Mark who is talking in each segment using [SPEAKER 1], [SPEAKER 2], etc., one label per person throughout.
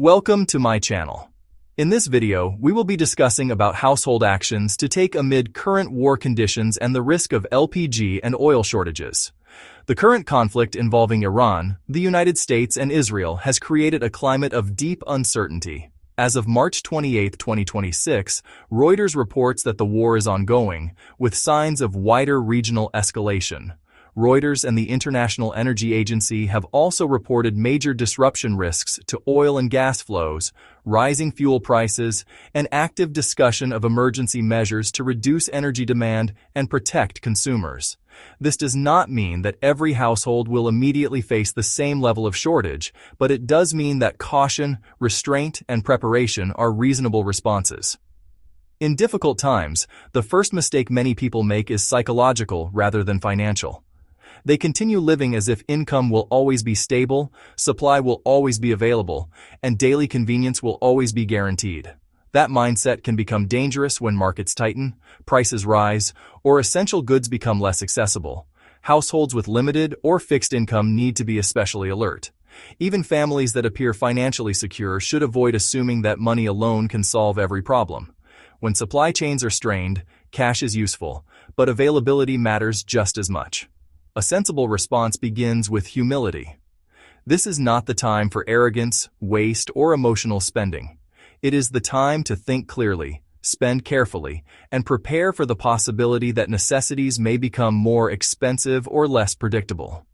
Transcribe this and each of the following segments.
[SPEAKER 1] Welcome to my channel. In this video, we will be discussing about household actions to take amid current war conditions and the risk of LPG and oil shortages. The current conflict involving Iran, the United States, and Israel has created a climate of deep uncertainty. As of March 28, 2026, Reuters reports that the war is ongoing, with signs of wider regional escalation. Reuters and the International Energy Agency have also reported major disruption risks to oil and gas flows, rising fuel prices, and active discussion of emergency measures to reduce energy demand and protect consumers. This does not mean that every household will immediately face the same level of shortage, but it does mean that caution, restraint, and preparation are reasonable responses. In difficult times, the first mistake many people make is psychological rather than financial. They continue living as if income will always be stable, supply will always be available, and daily convenience will always be guaranteed. That mindset can become dangerous when markets tighten, prices rise, or essential goods become less accessible. Households with limited or fixed income need to be especially alert. Even families that appear financially secure should avoid assuming that money alone can solve every problem. When supply chains are strained, cash is useful, but availability matters just as much. A sensible response begins with humility. This is not the time for arrogance, waste, or emotional spending. It is the time to think clearly, spend carefully, and prepare for the possibility that necessities may become more expensive or less predictable.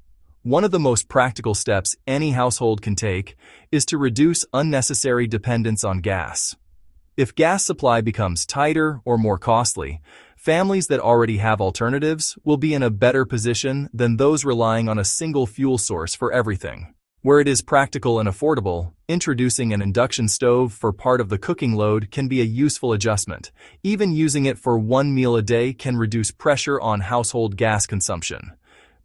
[SPEAKER 1] One of the most practical steps any household can take is to reduce unnecessary dependence on gas. If gas supply becomes tighter or more costly, families that already have alternatives will be in a better position than those relying on a single fuel source for everything. Where it is practical and affordable, introducing an induction stove for part of the cooking load can be a useful adjustment. Even using it for one meal a day can reduce pressure on household gas consumption.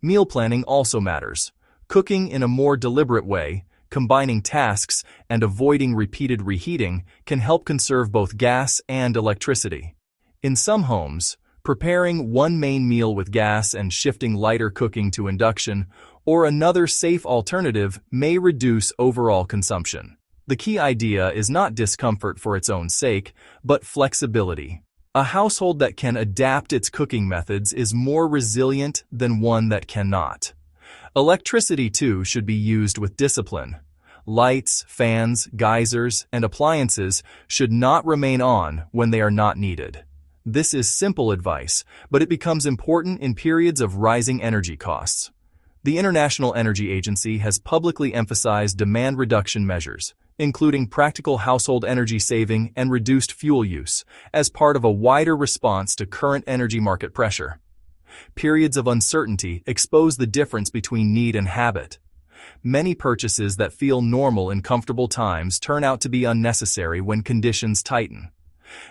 [SPEAKER 1] Meal planning also matters. Cooking in a more deliberate way, combining tasks, and avoiding repeated reheating can help conserve both gas and electricity. In some homes, preparing one main meal with gas and shifting lighter cooking to induction or another safe alternative may reduce overall consumption. The key idea is not discomfort for its own sake, but flexibility. A household that can adapt its cooking methods is more resilient than one that cannot. Electricity, too, should be used with discipline. Lights, fans, geysers, and appliances should not remain on when they are not needed. This is simple advice, but it becomes important in periods of rising energy costs. The International Energy Agency has publicly emphasized demand reduction measures, including practical household energy saving and reduced fuel use, as part of a wider response to current energy market pressure. Periods of uncertainty expose the difference between need and habit. Many purchases that feel normal in comfortable times turn out to be unnecessary when conditions tighten.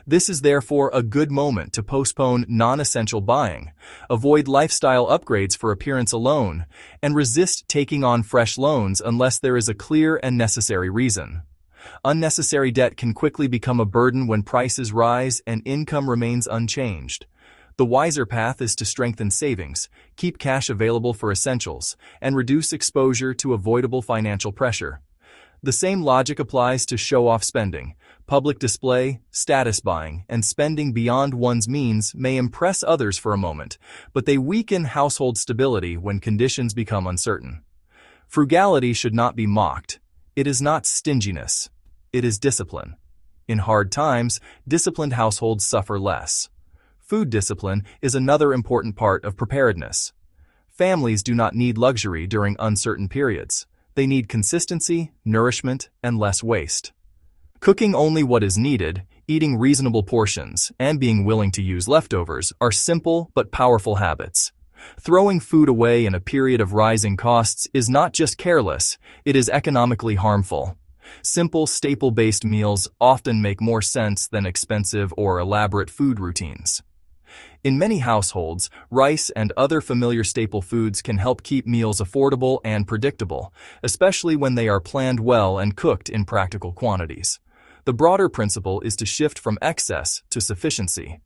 [SPEAKER 1] This is therefore a good moment to postpone non-essential buying, avoid lifestyle upgrades for appearance alone, and resist taking on fresh loans unless there is a clear and necessary reason. Unnecessary debt can quickly become a burden when prices rise and income remains unchanged. The wiser path is to strengthen savings, keep cash available for essentials, and reduce exposure to avoidable financial pressure. The same logic applies to show-off spending. Public display, status buying, and spending beyond one's means may impress others for a moment, but they weaken household stability when conditions become uncertain. Frugality should not be mocked. It is not stinginess. It is discipline. In hard times, disciplined households suffer less. Food discipline is another important part of preparedness. Families do not need luxury during uncertain periods. They need consistency, nourishment, and less waste. Cooking only what is needed, eating reasonable portions, and being willing to use leftovers are simple but powerful habits. Throwing food away in a period of rising costs is not just careless, it is economically harmful. Simple, staple-based meals often make more sense than expensive or elaborate food routines. In many households, rice and other familiar staple foods can help keep meals affordable and predictable, especially when they are planned well and cooked in practical quantities. The broader principle is to shift from excess to sufficiency.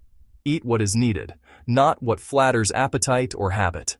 [SPEAKER 1] Eat what is needed, not what flatters appetite or habit.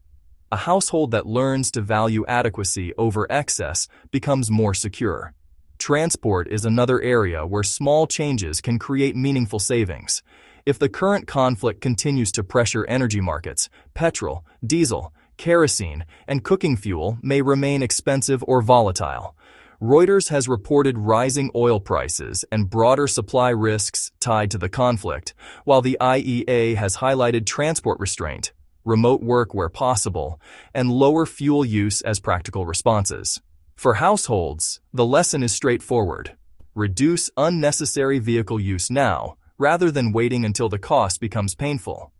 [SPEAKER 1] A household that learns to value adequacy over excess becomes more secure. Transport is another area where small changes can create meaningful savings. If the current conflict continues to pressure energy markets, petrol, diesel, kerosene, and cooking fuel may remain expensive or volatile. Reuters has reported rising oil prices and broader supply risks tied to the conflict, while the IEA has highlighted transport restraint, remote work where possible, and lower fuel use as practical responses. For households, the lesson is straightforward. Reduce unnecessary vehicle use now, rather than waiting until the cost becomes painful.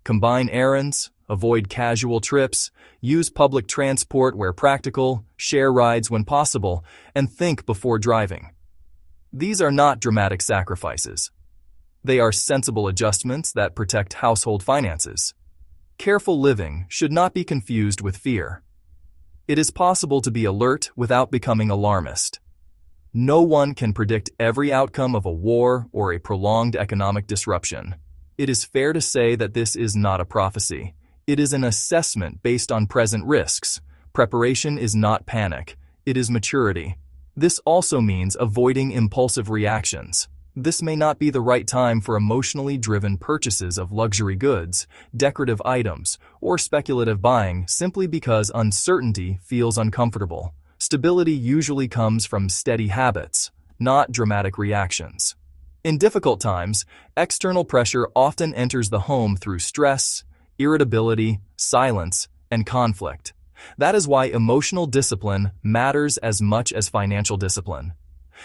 [SPEAKER 1] Combine errands, avoid casual trips, use public transport where practical, share rides when possible, and think before driving. These are not dramatic sacrifices. They are sensible adjustments that protect household finances. Careful living should not be confused with fear. It is possible to be alert without becoming alarmist. No one can predict every outcome of a war or a prolonged economic disruption. It is fair to say that this is not a prophecy. It is an assessment based on present risks. Preparation is not panic. It is maturity. This also means avoiding impulsive reactions. This may not be the right time for emotionally driven purchases of luxury goods, decorative items, or speculative buying simply because uncertainty feels uncomfortable. Stability usually comes from steady habits, not dramatic reactions. In difficult times, external pressure often enters the home through stress, irritability, silence, and conflict. That is why emotional discipline matters as much as financial discipline.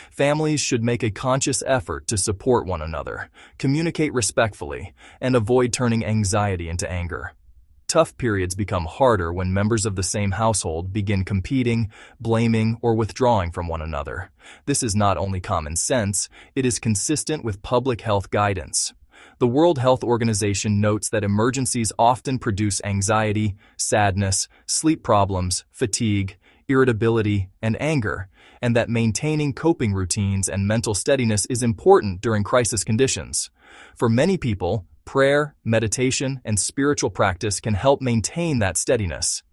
[SPEAKER 1] Families should make a conscious effort to support one another, communicate respectfully, and avoid turning anxiety into anger. Tough periods become harder when members of the same household begin competing, blaming, or withdrawing from one another. This is not only common sense, it is consistent with public health guidance. The World Health Organization notes that emergencies often produce anxiety, sadness, sleep problems, fatigue, irritability, and anger, and that maintaining coping routines and mental steadiness is important during crisis conditions. For many people, prayer, meditation, and spiritual practice can help maintain that steadiness.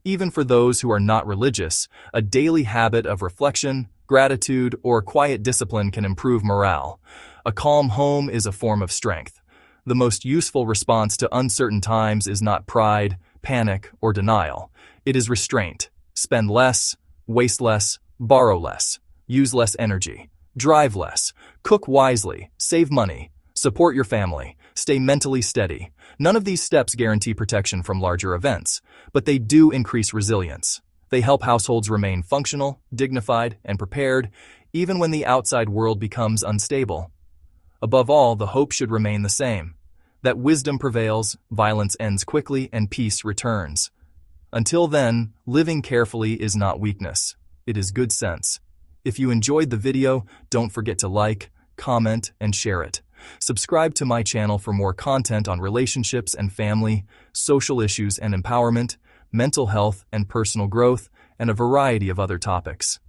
[SPEAKER 1] Even for those who are not religious, a daily habit of reflection, gratitude, or quiet discipline can improve morale. A calm home is a form of strength. The most useful response to uncertain times is not pride, panic, or denial. It is restraint. Spend less, waste less, borrow less, use less energy, drive less, cook wisely, save money, support your family, stay mentally steady. None of these steps guarantee protection from larger events, but they do increase resilience. They help households remain functional, dignified, and prepared, even when the outside world becomes unstable. Above all, the hope should remain the same, that wisdom prevails, violence ends quickly, and peace returns. Until then, living carefully is not weakness. It is good sense. If you enjoyed the video, don't forget to like, comment, and share it. Subscribe to my channel for more content on relationships and family, social issues and empowerment, mental health and personal growth, and a variety of other topics.